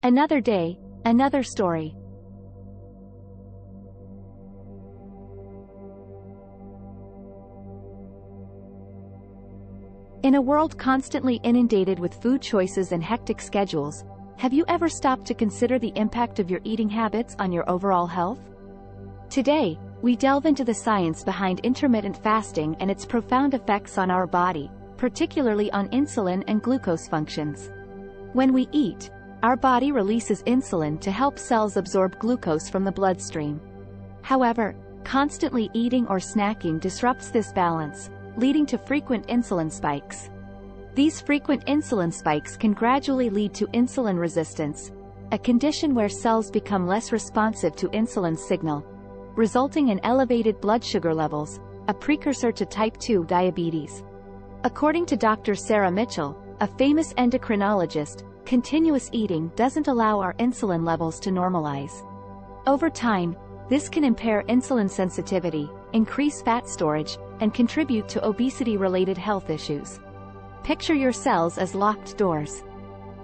Another day, another story. In a world constantly inundated with food choices and hectic schedules, have you ever stopped to consider the impact of your eating habits on your overall health? Today, we delve into the science behind intermittent fasting and its profound effects on our body, particularly on insulin and glucose functions. When we eat, our body releases insulin to help cells absorb glucose from the bloodstream. However, constantly eating or snacking disrupts this balance, leading to frequent insulin spikes. These frequent insulin spikes can gradually lead to insulin resistance, a condition where cells become less responsive to insulin's signal, resulting in elevated blood sugar levels, a precursor to type 2 diabetes. According to Dr. Sarah Mitchell, a famous endocrinologist, continuous eating doesn't allow our insulin levels to normalize. Over time, this can impair insulin sensitivity, increase fat storage, and contribute to obesity-related health issues. Picture your cells as locked doors.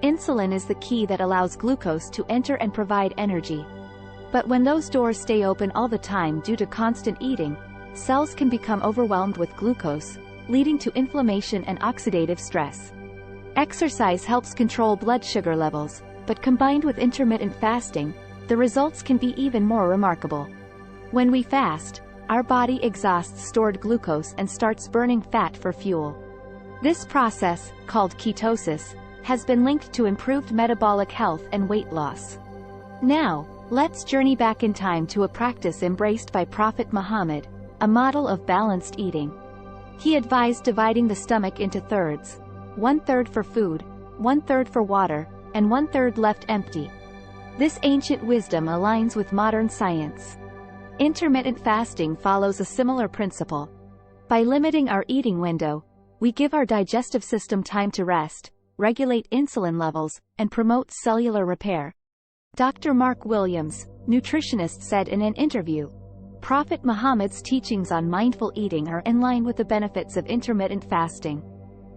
Insulin is the key that allows glucose to enter and provide energy. But when those doors stay open all the time due to constant eating, cells can become overwhelmed with glucose, leading to inflammation and oxidative stress. Exercise helps control blood sugar levels, but combined with intermittent fasting, the results can be even more remarkable. When we fast, our body exhausts stored glucose and starts burning fat for fuel. This process, called ketosis, has been linked to improved metabolic health and weight loss. Now, let's journey back in time to a practice embraced by Prophet Muhammad, a model of balanced eating. He advised dividing the stomach into thirds, 1/3 for food, 1/3 for water, and 1/3 left empty. This ancient wisdom aligns with modern science. Intermittent fasting follows a similar principle. By limiting our eating window, we give our digestive system time to rest, regulate insulin levels, and promote cellular repair. Dr. Mark Williams, nutritionist, said in an interview, Prophet Muhammad's teachings on mindful eating are in line with the benefits of intermittent fasting.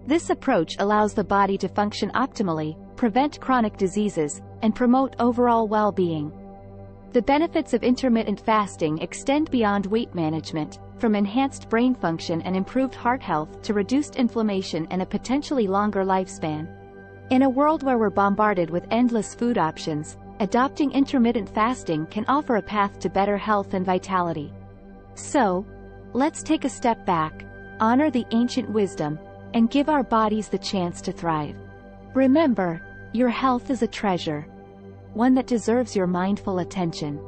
This approach allows the body to function optimally, prevent chronic diseases, and promote overall well-being. The benefits of intermittent fasting extend beyond weight management, from enhanced brain function and improved heart health to reduced inflammation and a potentially longer lifespan. In a world where we're bombarded with endless food options, adopting intermittent fasting can offer a path to better health and vitality. So, let's take a step back, honor the ancient wisdom, and give our bodies the chance to thrive. Remember, your health is a treasure, one that deserves your mindful attention.